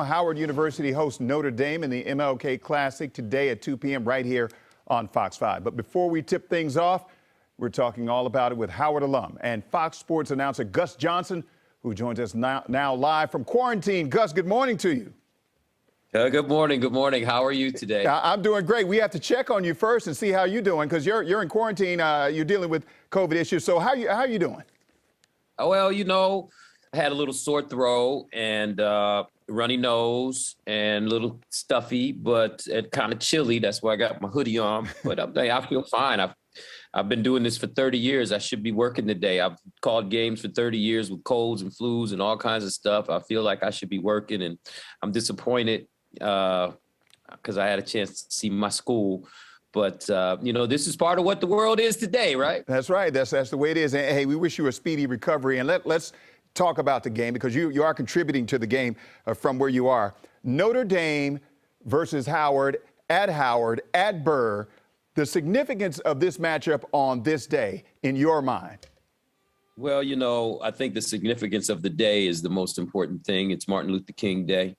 Howard University hosts Notre Dame in the MLK Classic today at 2 p.m. right here on Fox 5. But before we tip things off, we're talking all about it with Howard alum and Fox Sports announcer Gus Johnson, who joins us now live from quarantine. Gus, good morning to you. Good morning. Good morning. How are you today? I'm doing great. We have to check on you first and see how you're doing because you're in quarantine. You're dealing with COVID issues. So how you doing? Well, I had a little sore throat and runny nose and a little stuffy, but kind of chilly. That's why I got my hoodie on. But I feel fine. I've been doing this for 30 years. I should be working today. I've called games for 30 years with colds and flus and all kinds of stuff. I feel like I should be working, and I'm disappointed because I had a chance to see my school. But, this is part of what the world is today, right? That's right. That's the way it is. And, hey, we wish you a speedy recovery. And let's talk about the game because you are contributing to the game from where you are. Notre Dame versus Howard at Burr. The significance of this matchup on this day in your mind? Well, I think the significance of the day is the most important thing. It's Martin Luther King Day.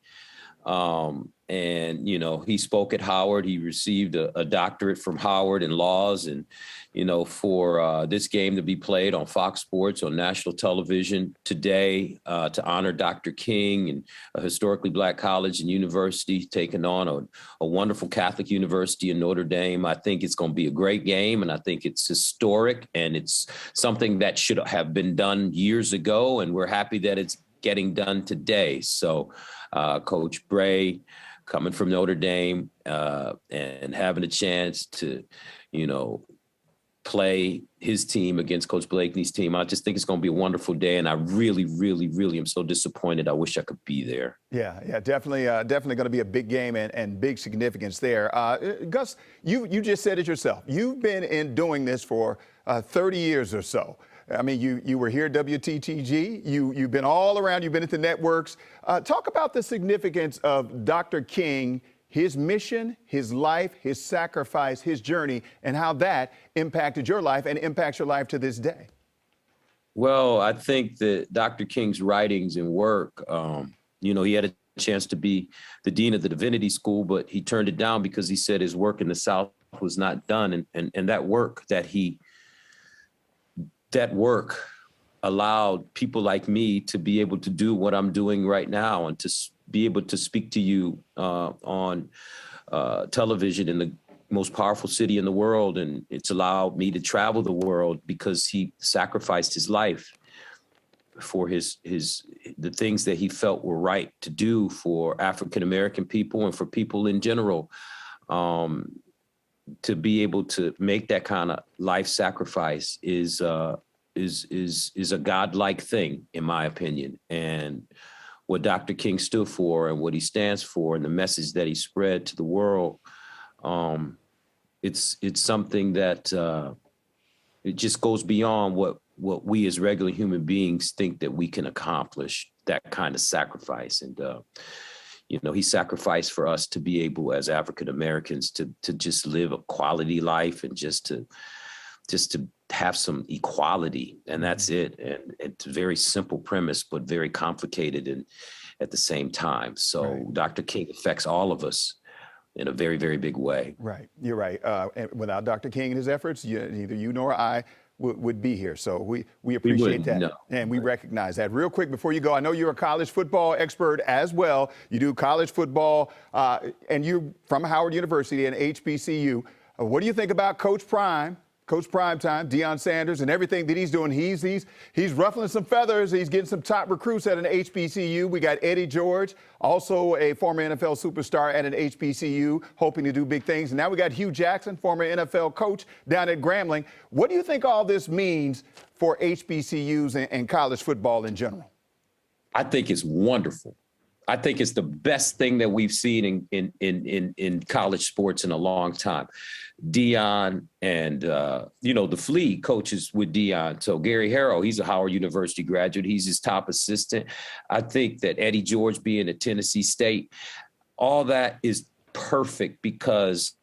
And he spoke at Howard. He received a doctorate from Howard in laws. And, for this game to be played on Fox Sports on national television today to honor Dr. King and a historically Black college and university taking on a wonderful Catholic university in Notre Dame. I think it's going to be a great game. And I think it's historic. And it's something that should have been done years ago. And we're happy that it's getting done today. So Coach Bray coming from Notre Dame and having a chance to, play his team against Coach Blakeney's team. I just think it's going to be a wonderful day. And I really, really, really am so disappointed. I wish I could be there. Yeah, definitely going to be a big game and big significance there. Gus, you just said it yourself. You've been doing this for 30 years or so. I mean, you were here at WTTG. You've been all around. You've been at the networks. Talk about the significance of Dr. King, his mission, his life, his sacrifice, his journey, and how that impacted your life and impacts your life to this day. Well, I think that Dr. King's writings and work, he had a chance to be the dean of the Divinity School, but he turned it down because he said his work in the South was not done. And that work allowed people like me to be able to do what I'm doing right now and to be able to speak to you on television in the most powerful city in the world. And it's allowed me to travel the world because he sacrificed his life for the things that he felt were right to do for African-American people and for people in general. To be able to make that kind of life sacrifice is a godlike thing, in my opinion. And what Dr. King stood for and what he stands for and the message that he spread to the world, it's something that it just goes beyond what we as regular human beings think that we can accomplish, that kind of sacrifice. And he sacrificed for us to be able, as African Americans, to just live a quality life and just to have some equality, and that's it. And it's a very simple premise, but very complicated and at the same time. So right. Dr. King affects all of us in a very, very big way. Right. You're right. And without Dr. King and his efforts, neither you nor I would be here. So we appreciate that. No. And we recognize that. Real quick before you go, I know you're a college football expert as well. You do college football and you're from Howard University and HBCU. What do you think about Coach Primetime, Deion Sanders, and everything that he's doing? He's ruffling some feathers. He's getting some top recruits at an HBCU. We got Eddie George, also a former NFL superstar at an HBCU, hoping to do big things. And now we got Hugh Jackson, former NFL coach down at Grambling. What do you think all this means for HBCUs and college football in general? I think it's wonderful. I think it's the best thing that we've seen in college sports in a long time. Deion and, the Flea coaches with Deion. So Gary Harrell, he's a Howard University graduate. He's his top assistant. I think that Eddie George being at Tennessee State, all that is perfect because,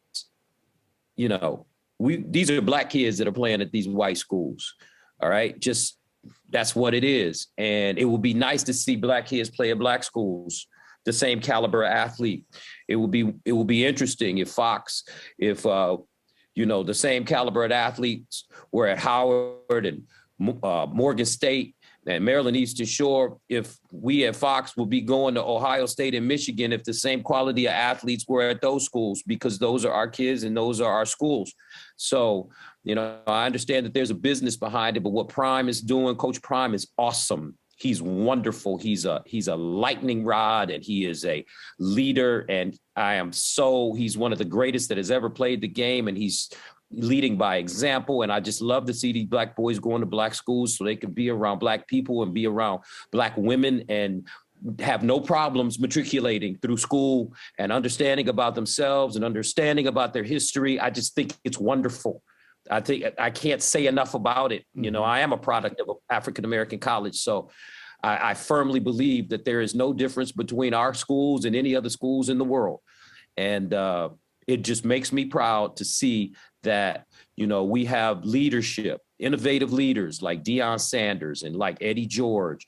these are Black kids that are playing at these white schools. All right. Just that's what it is. And it would be nice to see Black kids play at Black schools the same caliber athlete. It will be interesting if Fox, the same caliber of athletes were at Howard and Morgan State and Maryland Eastern Shore, if we at Fox will be going to Ohio State and Michigan, if the same quality of athletes were at those schools, because those are our kids and those are our schools. So, I understand that there's a business behind it, but what Prime is doing, Coach Prime is awesome. He's wonderful. He's a lightning rod, and he is a leader. And he's one of the greatest that has ever played the game. And he's leading by example. And I just love to see these Black boys going to Black schools so they can be around Black people and be around Black women and have no problems matriculating through school and understanding about themselves and understanding about their history. I just think it's wonderful. I think I can't say enough about it. I am a product of an African-American college. So I firmly believe that there is no difference between our schools and any other schools in the world. And it just makes me proud to see that, we have leadership, innovative leaders like Deion Sanders and like Eddie George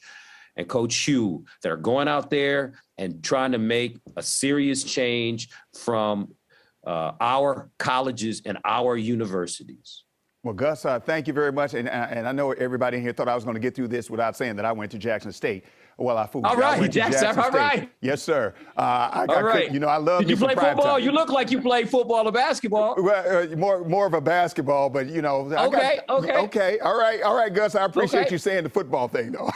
and Coach Hugh that are going out there and trying to make a serious change from our colleges and our universities. Well, Gus, thank you very much. And I know everybody in here thought I was going to get through this without saying that I went to Jackson State. Well, I fooled you. All right, I went to Jackson. All right. Yes, sir. I love. Did you play football? You look like you played football or basketball. Well, more of a basketball, but Okay. Okay. All right, Gus. I appreciate you saying the football thing, though.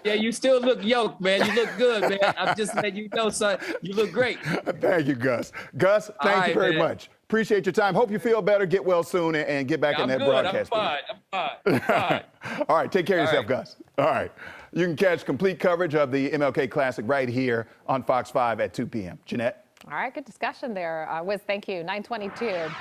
Yeah, you still look yoked, man. You look good, man. I'm just letting you know, son. You look great. Thank you, Gus. Gus, thank you very much. Appreciate your time. Hope you feel better. Get well soon and get back in that broadcast. I'm fine. All right. Take care of yourself, Gus. All right. You can catch complete coverage of the MLK Classic right here on Fox 5 at 2 p.m. Jeanette? All right. Good discussion there. Wiz, thank you. 9:22.